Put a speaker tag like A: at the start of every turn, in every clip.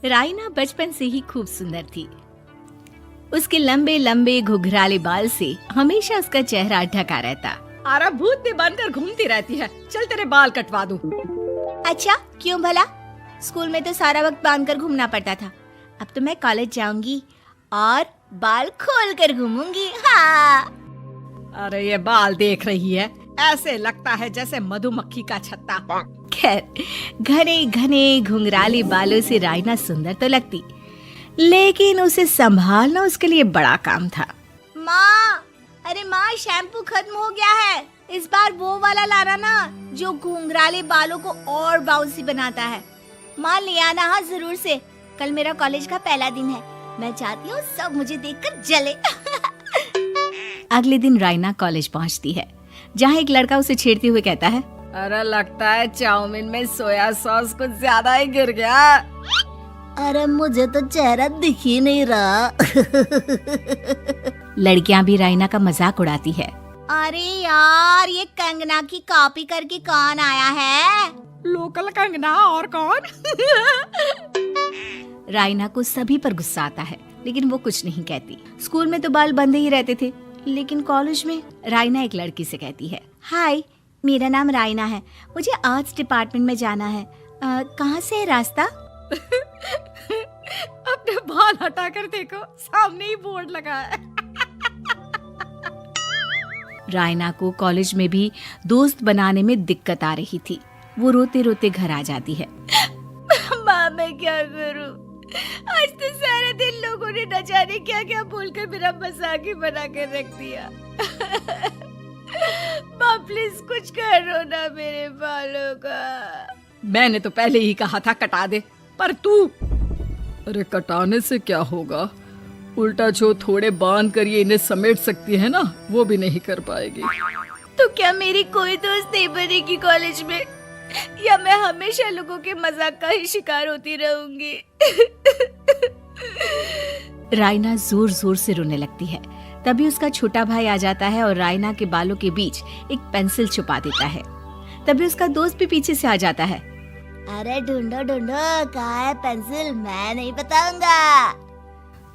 A: राइना बचपन से ही खूब सुंदर थी। उसके लंबे लंबे घुघराले बाल से हमेशा उसका चेहरा ढका रहता।
B: अरे भूतनी बनकर घूमती रहती है, चल तेरे बाल कटवा दूं।
A: अच्छा, क्यों भला? स्कूल में तो सारा वक्त बांधकर घूमना पड़ता था। अब तो मैं कॉलेज जाऊंगी और बाल खोल कर घूमूंगी। हाँ।
B: अरे ये बाल देख रही है, ऐसे लगता है जैसे मधुमक्खी का छत्ता।
A: खैर, घने घने घुंघराले बालों से राइना सुंदर तो लगती, लेकिन उसे संभालना उसके लिए बड़ा काम था। माँ, अरे माँ, शैम्पू खत्म हो गया है। इस बार वो वाला लाना ना, जो घुंघराले बालों को और बाउंसी बनाता है। माँ ले आना, हाँ जरूर से। कल मेरा कॉलेज का पहला दिन है, मैं चाहती हूँ सब मुझे देखकर जले। अगले दिन राइना कॉलेज पहुँचती है, जहाँ एक लड़का उसे छेड़ते हुए कहता है,
B: अरे लगता है चाउमीन में सोया सॉस कुछ ज्यादा ही गिर गया।
A: अरे मुझे तो चेहरा दिख ही नहीं रहा। लड़कियां भी राइना का मजाक उड़ाती है। अरे यार, ये कंगना की कॉपी करके कौन आया है?
B: लोकल कंगना, और कौन?
A: राइना को सभी पर गुस्सा आता है, लेकिन वो कुछ नहीं कहती। स्कूल में तो बाल बंधे ही रहते थे, लेकिन कॉलेज में राइना एक लड़की से कहती है, हाय, मेरा नाम राइना है, मुझे आर्ट्स डिपार्टमेंट में जाना है। कहाँ से है रास्ता?
B: अपने बाल हटाकर देखो, सामने ही बोर्ड लगा है।
A: राइना को कॉलेज में भी दोस्त बनाने में दिक्कत आ रही थी। वो रोते रोते घर आ जाती है। माँ, मैं क्या करूं? आज तो सारा दिन लोगों ने न जाने क्या क्या बोलकर मेरा मजाक ही बना कर रख दिया। माँ प्लीज कुछ करो ना मेरे बालों का।
B: मैंने तो पहले ही कहा था कटा दे, पर तू। अरे कटाने से क्या होगा, उल्टा जो थोड़े बांध कर ये इन्हें समेट सकती है ना, वो भी नहीं कर पाएगी।
A: तो क्या मेरी कोई दोस्त नहीं बनेगी कॉलेज में, या मैं हमेशा लोगों के मजाक का ही शिकार होती रहूंगी? राइना जोर जोर से रोने लगती है। तभी उसका छोटा भाई आ जाता है और राइना के बालों के बीच एक पेंसिल छुपा देता है। तभी उसका दोस्त भी पीछे से आ जाता है। अरे ढूंढो ढूंढो, कहाँ है पेंसिल? मैं नहीं बताऊंगा।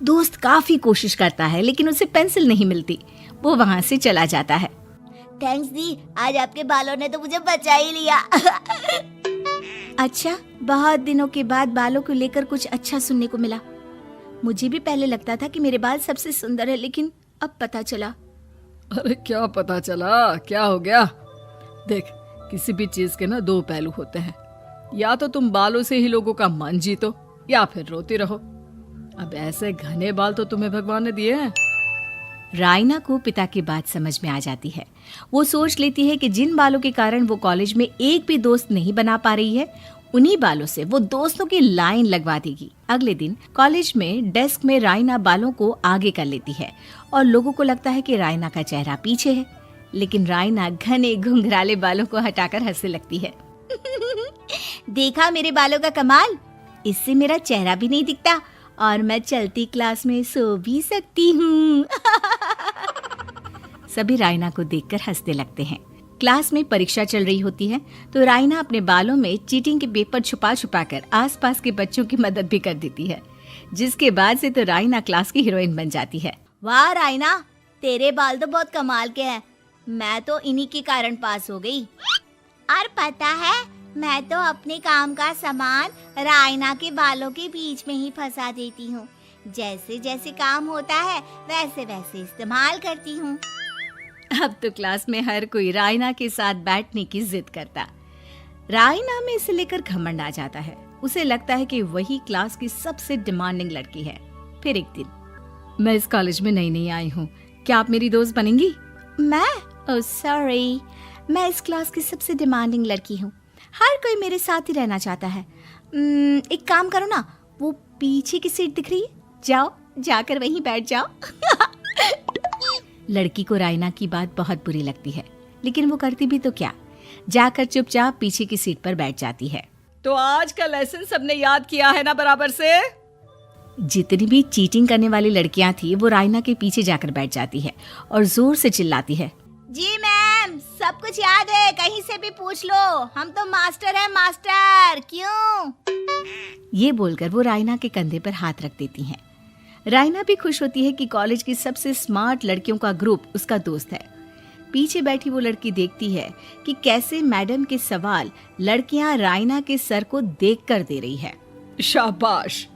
A: दोस्त काफी कोशिश करता है, लेकिन उसे पेंसिल नहीं मिलती। वो वहाँ से चला जाता है। थैंक्स दी, आज आपके बालों ने तो मुझे बचा ही लिया। अच्छा, बहुत दिनों के बाद बालों को लेकर कुछ अच्छा सुनने को मिला। मुझे भी पहले लगता था कि मेरे बाल सबसे सुंदर है, लेकिन अब पता चला।
B: अरे क्या पता चला, क्या हो गया? देख, किसी भी चीज के ना दो पहलू होते हैं, या तो तुम बालों से ही लोगों का मन जीतो, या फिर रोती रहो। अब ऐसे घने बाल तो तुम्हें भगवान ने दिए हैं।
A: राइना को पिता की बात समझ में आ जाती है। वो सोच लेती है कि जिन बालों के कारण वो कॉलेज में एक भी दोस्त नहीं बना पा रही है, उन्हीं बालों से वो दोस्तों की लाइन लगवा देगी। अगले दिन कॉलेज में डेस्क में राइना बालों को आगे कर लेती है और लोगों को लगता है कि राइना का चेहरा पीछे है, लेकिन राइना घने घुंघराले बालों को हटाकर हंसने लगती है। देखा मेरे बालों का कमाल, इससे मेरा चेहरा भी नहीं दिखता और मैं चलती क्लास में सो भी सकती हूँ। सभी राइना को देखकर हंसने लगते हैं। क्लास में परीक्षा चल रही होती है, तो राइना अपने बालों में चीटिंग के पेपर छुपा छुपा कर आसपास के बच्चों की मदद भी कर देती है, जिसके बाद से तो राइना क्लास की हीरोइन बन जाती है। वाह राइना, तेरे बाल तो बहुत कमाल के हैं। मैं तो इन्हीं के कारण पास हो गई। और पता है, मैं तो अपने काम का सामान राइना के बालों के बीच में ही फंसा देती हूँ। जैसे जैसे काम होता है वैसे वैसे इस्तेमाल करती हूँ। अब तो क्लास में हर कोई राइना के साथ बैठने की जिद करता। राइना में इसे लेकर घमंड आ जाता है। उसे लगता है कि वही क्लास की सबसे डिमांडिंग लड़की है। फिर एक दिन,
B: मैं इस कॉलेज में नई नई आई हूँ, क्या आप मेरी दोस्त बनेंगी?
A: मैं? ओह सॉरी, मैं इस क्लास की सबसे डिमांडिंग लड़की हूँ। हर कोई मेरे साथ ही रहना चाहता है। एक काम करो ना, वो पीछे की सीट दिख रही है, जाओ जाकर वहीं बैठ जाओ। लड़की को राइना की बात बहुत बुरी लगती है, लेकिन वो करती भी तो क्या, जाकर चुपचाप पीछे की सीट पर बैठ जाती है।
B: तो आज का लेसन सबने याद किया है ना बराबर से?
A: जितनी भी चीटिंग करने वाली लड़कियां थी, वो राइना के पीछे जाकर बैठ जाती है और जोर से चिल्लाती है, जी मैम, सब कुछ याद है, कहीं से भी पूछ लो, हम तो मास्टर हैं मास्टर। क्यों? ये बोलकर वो रायना के कंधे पर हाथ रख देती हैं। रायना भी खुश होती है कि कॉलेज की सबसे स्मार्ट लड़कियों का ग्रुप उसका दोस्त है। पीछे बैठी वो लड़की देखती है कि कैसे मैडम के सवाल लड़कियां रायना के सर को देखकर दे रही है।
B: शाबाश,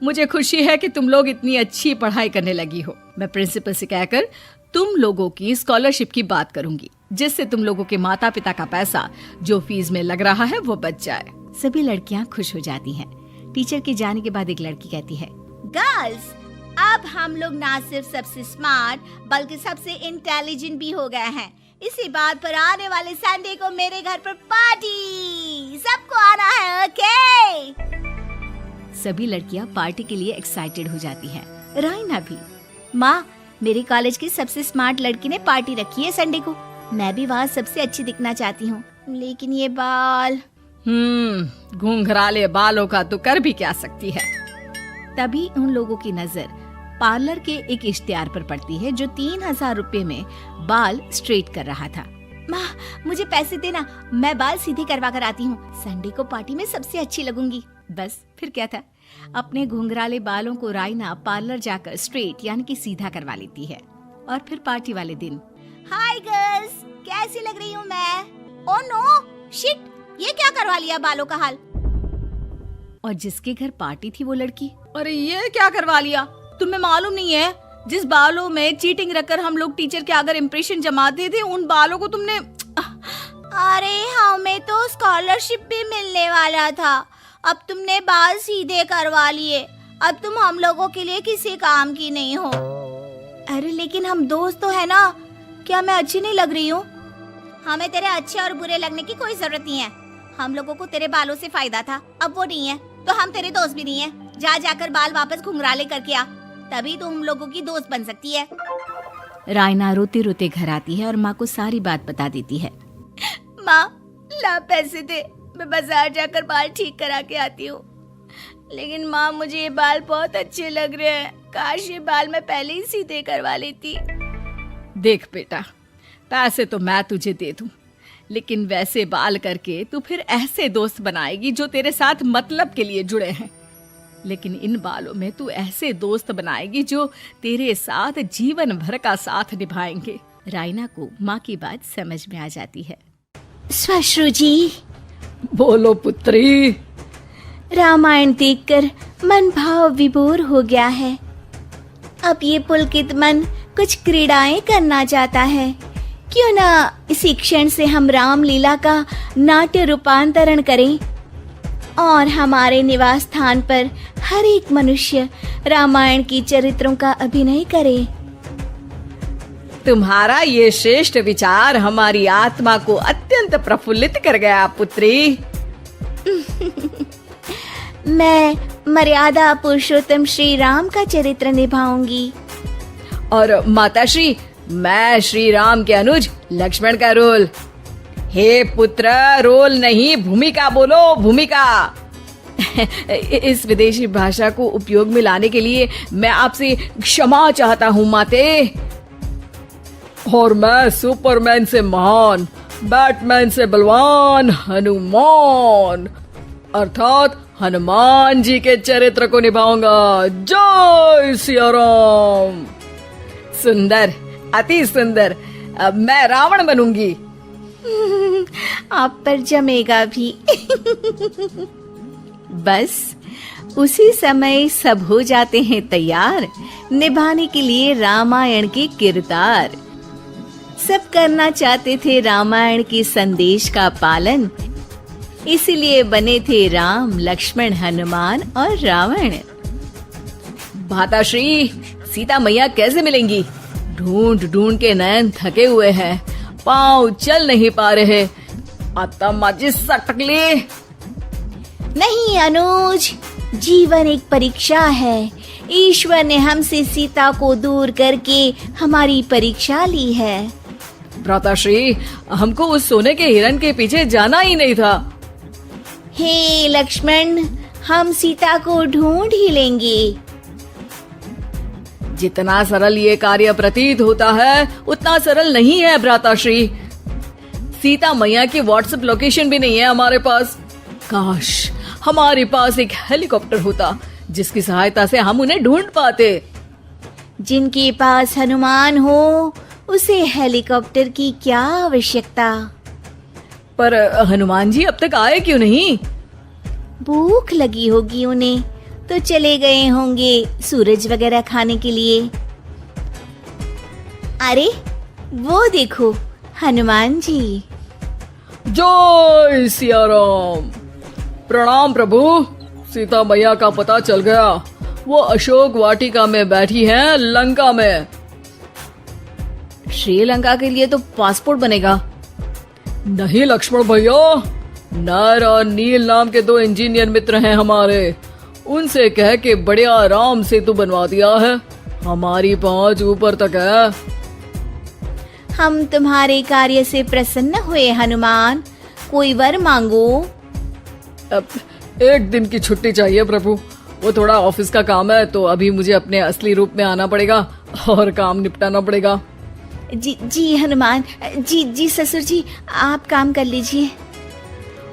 B: मुझे खुशी है कि तुम लोग इतनी अच्छी पढ़ाई करने लगी हो। मैं प्रिंसिपल से कहकर तुम लोगों की स्कॉलरशिप की बात करूंगी, जिससे तुम लोगों के माता पिता का पैसा जो फीस में लग रहा है वो बच जाए।
A: सभी लड़कियां खुश हो जाती हैं। टीचर के जाने के बाद एक लड़की कहती है, गर्ल्स, अब हम लोग ना सिर्फ सबसे स्मार्ट बल्कि सबसे इंटेलिजेंट भी हो गए हैं। इसी बात पर आने वाले संडे को मेरे घर पर पार्टी, सबको आना है, ओके? सभी लड़कियां पार्टी के लिए एक्साइटेड हो जाती हैं। रायना भी। माँ, मेरे कॉलेज की सबसे स्मार्ट लड़की ने पार्टी रखी है संडे को। मैं भी वहाँ सबसे अच्छी दिखना चाहती हूँ, लेकिन ये बाल।
B: घुंघराले बालों का तो कर भी क्या सकती है।
A: तभी उन लोगों की नजर पार्लर के एक इश्तिहार पर पड़ती है जो 3000 रुपए में बाल स्ट्रेट कर रहा था। माँ, मुझे पैसे देना, मैं बाल सीधे करवा कर आती हूँ। संडे को पार्टी में सबसे अच्छी लगूंगी। बस फिर क्या था, अपने घुंघराले बालों को रायना पार्लर जाकर स्ट्रेट यानी कि सीधा करवा लेती है। और फिर पार्टी वाले दिन, हाय गर्ल्स, कैसी लग रही हूँ मैं? ओह नो, शिट, ये क्या करवा लिया बालों का हाल? और जिसके घर पार्टी थी वो लड़की,
B: अरे ये क्या करवा लिया?
A: तुम्हें मालूम नहीं है, जिस बालों में चीटिंग रखकर हम लोग टीचर के अगर इम्प्रेशन जमाते थे, उन बालों को तुमने। अरे हमें तो स्कॉलरशिप भी मिलने वाला था, अब तुमने बाल सीधे करवा लिए। अब तुम हम लोगों के लिए किसी काम की नहीं हो। अरे लेकिन हम दोस्त तो है ना, क्या मैं अच्छी नहीं लग रही हूँ? हमें तेरे अच्छे और बुरे लगने की कोई जरूरत नहीं है। हम लोगों को तेरे बालों से फायदा था, अब वो नहीं है, तो हम तेरे दोस्त भी नहीं है। जाकर बाल वापस घुंघराले करके आ, तभी तो हम लोगों की दोस्त बन सकती है। रायना रोते रोते घर आती है और माँ को सारी बात बता देती है। माँ, ला पैसे दे, मैं बाजार जाकर बाल ठीक करा के आती हूँ। लेकिन माँ, मुझे ये बाल बहुत अच्छे लग रहे हैं, काश ये बाल मैं पहले ही सीधे करवा लेती।
B: देख बेटा, पैसे तो मैं तुझे दे दूं, लेकिन वैसे बाल करके तू फिर ऐसे दोस्त बनाएगी जो तेरे साथ मतलब के लिए जुड़े हैं। लेकिन इन बालों में तू ऐसे दोस्त बनाएगी जो तेरे साथ जीवन भर का साथ निभाएंगे।
A: रायना को माँ की बात समझ में आ जाती है। श्वश्रु जी।
B: बोलो पुत्री।
A: रामायण देखकर मन भाव विभोर हो गया है। अब ये पुलकित मन कुछ क्रीड़ाएं करना चाहता है। क्यों ना इसी क्षण से हम रामलीला का नाट्य रूपांतरण करें और हमारे निवास स्थान पर हर एक मनुष्य रामायण की चरित्रों का अभिनय करे।
B: तुम्हारा ये श्रेष्ठ विचार हमारी आत्मा को अत्यंत प्रफुल्लित कर गया पुत्री।
A: मैं मर्यादा पुरुषोत्तम श्री राम का चरित्र निभाऊंगी।
B: और माताश्री, मैं श्री राम के अनुज लक्ष्मण का रोल। हे पुत्र, रोल नहीं भूमिका बोलो, भूमिका। इस विदेशी भाषा को उपयोग में लाने के लिए मैं आपसे क्षमा चाहता हूँ माते। और मैं सुपरमैन से महान, बैटमैन से बलवान हनुमान अर्थात हनुमान जी के चरित्र को निभाऊंगा। जय सिया राम। सुंदर, अति सुंदर। अब मैं रावण बनूंगी।
A: आप पर जमेगा भी। बस उसी समय सब हो जाते हैं तैयार निभाने के लिए रामायण के किरदार। सब करना चाहते थे रामायण के संदेश का पालन, इसीलिए बने थे राम, लक्ष्मण, हनुमान और रावण।
B: माताश्री, सीता मैया कैसे मिलेंगी? ढूंढ ढूंढ के नयन थके हुए हैं, पाँव चल नहीं पा रहे। आता माजी सटकली।
A: नहीं अनुज, जीवन एक परीक्षा है। ईश्वर ने हमसे सीता को दूर करके हमारी परीक्षा ली है।
B: भ्राताश्री, हमको उस सोने के हिरण के पीछे जाना ही नहीं था।
A: हे लक्ष्मण, हम सीता को ढूंढ ही लेंगे।
B: जितना सरल ये कार्य प्रतीत होता है उतना सरल नहीं है भ्राताश्री। सीता मैया की व्हाट्सएप लोकेशन भी नहीं है हमारे पास। काश हमारे पास एक हेलीकॉप्टर होता जिसकी सहायता से हम उन्हें ढूंढ पाते।
A: जिनके पास हनुमान हो उसे हेलीकॉप्टर की क्या आवश्यकता।
B: पर हनुमान जी अब तक आए क्यों नहीं?
A: भूख लगी होगी उन्हें, तो चले गए होंगे सूरज वगैरह खाने के लिए। अरे वो देखो हनुमान जी।
B: जय सिया राम। प्रणाम प्रभु। सीता मैया का पता चल गया, वो अशोक वाटिका में बैठी हैं लंका में। श्रीलंका के लिए तो पासपोर्ट बनेगा। नहीं लक्ष्मण भैया, नर और नील नाम के 2 इंजीनियर मित्र हैं हमारे, उनसे कह के बढ़िया आराम सेतु बनवा दिया है। हमारी पहुंच ऊपर तक है।
A: हम तुम्हारे कार्य से प्रसन्न हुए हनुमान, कोई वर मांगो।
B: अब 1 दिन की छुट्टी चाहिए प्रभु, वो थोड़ा ऑफिस का काम है, तो अभी मुझे अपने असली रूप में आना पड़ेगा और काम निपटाना पड़ेगा।
A: जी हनुमान जी ससुर जी, आप काम कर लीजिए।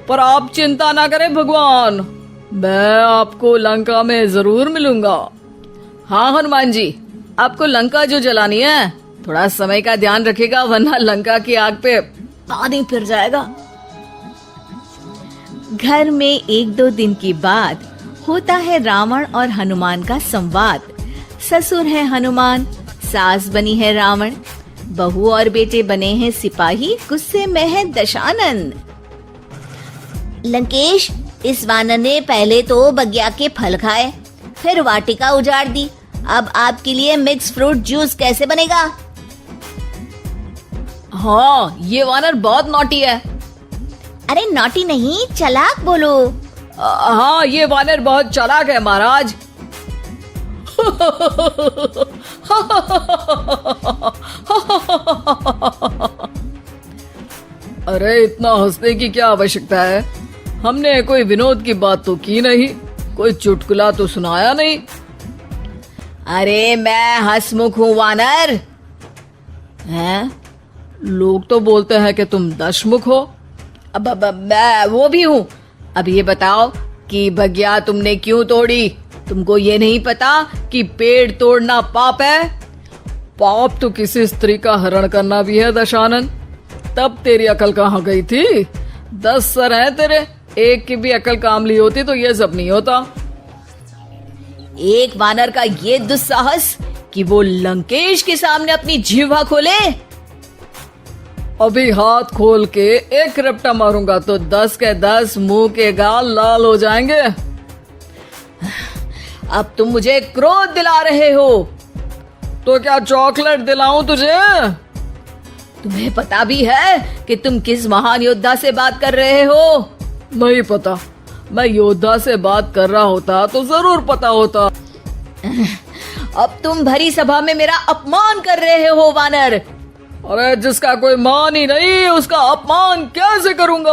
B: पर आप चिंता ना करें भगवान, मैं आपको लंका में जरूर मिलूंगा। हाँ हनुमान जी, आपको लंका जो जलानी है, थोड़ा समय का ध्यान रखिएगा, वरना लंका की आग पे पानी फिर जाएगा।
A: घर में 1-2 दिन के बाद होता है रावण और हनुमान का संवाद। ससुर है हनुमान, सास बनी है रावण, बहू और बेटे बने हैं सिपाही, गुस्से में है दशानन। लंकेश, इस वानर ने पहले तो बगिया के फल खाए, फिर वाटिका उजाड़ दी, अब आपके लिए मिक्स फ्रूट जूस कैसे बनेगा?
B: हाँ, ये वानर बहुत नॉटी है।
A: अरे नॉटी नहीं, चालाक बोलो।
B: हाँ, ये वानर बहुत चालाक है महाराज। अरे इतना हंसने की क्या आवश्यकता है, हमने कोई विनोद की बात तो की नहीं, कोई चुटकुला तो सुनाया नहीं।
A: अरे मैं हंसमुख हूँ वानर।
B: हैं? लोग तो बोलते हैं कि तुम दशमुख हो।
A: अब मैं वो भी हूँ। अब ये बताओ कि बगिया तुमने क्यों तोड़ी? तुमको ये नहीं पता कि पेड़ तोड़ना पाप है?
B: पाप तो किसी स्त्री का हरण करना भी है दशानन। तब तेरी अकल कहाँ गई थी? 10 सर हैं तेरे, एक की भी अकल काम ली होती तो ये सब नहीं होता।
A: एक वानर का ये दुस्साहस कि वो लंकेश के सामने अपनी जिह्वा खोले।
B: अभी हाथ खोल के एक रपटा मारूंगा तो 10 के 10 मुंह के गाल लाल हो जाएंगे।
A: अब तुम मुझे क्रोध दिला रहे हो।
B: तो क्या चॉकलेट दिलाऊं तुझे?
A: तुम्हें पता भी है कि तुम किस महान योद्धा से बात कर रहे हो?
B: नहीं पता। मैं योद्धा से बात कर रहा होता तो जरूर पता होता।
A: अब तुम भरी सभा में मेरा अपमान कर रहे हो वानर।
B: अरे जिसका कोई मान ही नहीं उसका अपमान कैसे करूंगा?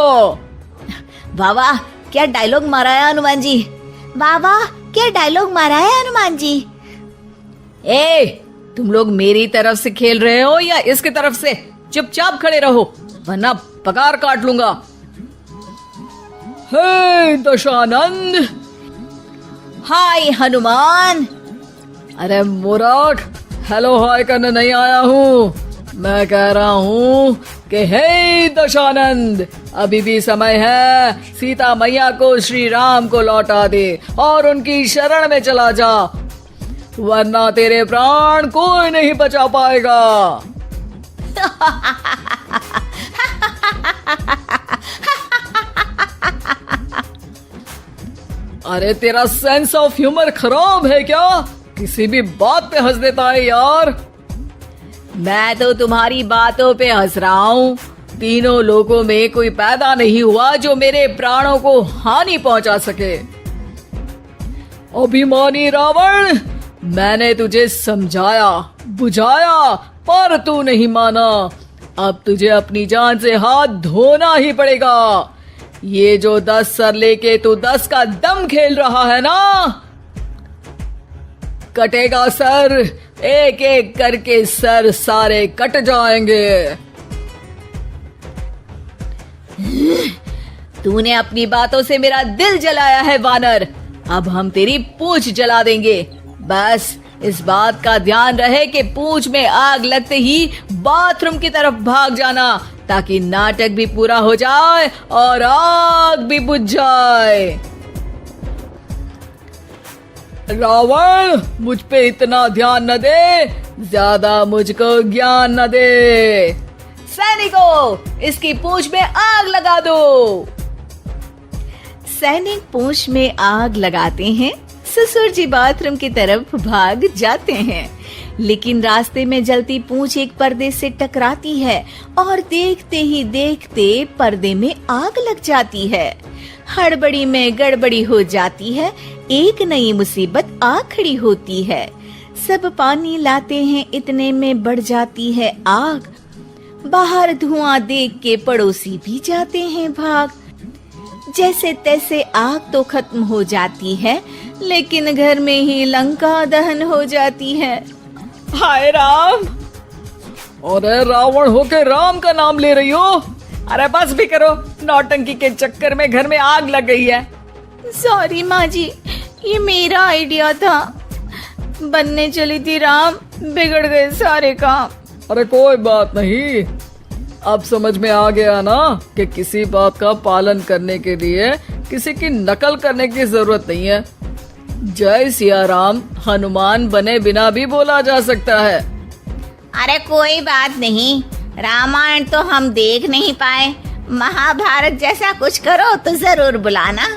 A: वाह वाह, क्या डायलॉग मारा है हनुमान जी। वाह वाह, क्या डायलॉग मारा है हनुमान जी। ए, तुम लोग मेरी तरफ से खेल रहे हो या इसकी तरफ से? चुपचाप खड़े रहो वरना पगार काट लूंगा।
B: हे दशानंद।
A: हाय हनुमान।
B: अरे मूर्ख, हेलो हाय करने नहीं आया हूँ, मैं कह रहा हूँ कि हे दशानंद, अभी भी समय है, सीता मैया को श्री राम को लौटा दे और उनकी शरण में चला जा, वरना तेरे प्राण कोई नहीं बचा पाएगा। अरे तेरा सेंस ऑफ ह्यूमर खराब है क्या? किसी भी बात पे हंस देता है यार।
A: मैं तो तुम्हारी बातों पे हंस रहा हूँ। तीनों लोगों में कोई पैदा नहीं हुआ जो मेरे प्राणों को हानि पहुंचा सके।
B: अभिमानी रावण, मैंने तुझे समझाया बुझाया पर तू नहीं माना। अब तुझे अपनी जान से हाथ धोना ही पड़ेगा। ये जो 10 सर लेके तू 10 का दम खेल रहा है ना, कटेगा सर, एक एक करके सर सारे कट जाएंगे। तूने अपनी बातों से मेरा दिल जलाया है वानर। अब हम तेरी पूंछ जला देंगे। बस इस बात का ध्यान रहे कि पूंछ में आग लगते ही बाथरूम की तरफ भाग जाना, ताकि नाटक भी पूरा हो जाए और आग भी बुझ जाए। रावण, मुझ पे इतना ध्यान न दे, ज्यादा मुझको ज्ञान न दे। सैनिकों, इसकी पूंछ में आग लगा दो।
A: सैनिक पूंछ में आग लगाते हैं। ससुर जी बाथरूम की तरफ भाग जाते हैं, लेकिन रास्ते में जलती पूंछ एक पर्दे से टकराती है और देखते ही देखते पर्दे में आग लग जाती है। हड़बड़ी में गड़बड़ी हो जाती है। एक नई मुसीबत आ खड़ी होती है। सब पानी लाते हैं, इतने में बढ़ जाती है आग। बाहर धुआं देख के पड़ोसी भी जाते हैं भाग। जैसे तैसे आग तो खत्म हो जाती है, लेकिन घर में ही लंका दहन हो जाती है।
B: हाय राम! अरे रावण होके राम का नाम ले रही हो? अरे बस भी करो, नौटंकी के चक्कर में घर में आग लग गई है।
A: सॉरी माँ जी, ये मेरा आइडिया था। बनने चली थी राम, बिगड़ गए सारे काम।
B: अरे कोई बात नहीं, अब समझ में आ गया ना कि किसी बात का पालन करने के लिए किसी की नकल करने की जरूरत नहीं है। जय सिया राम हनुमान बने बिना भी बोला जा सकता है।
C: अरे कोई बात नहीं, रामायण तो हम देख नहीं पाए, महाभारत जैसा कुछ करो तो जरूर बुलाना।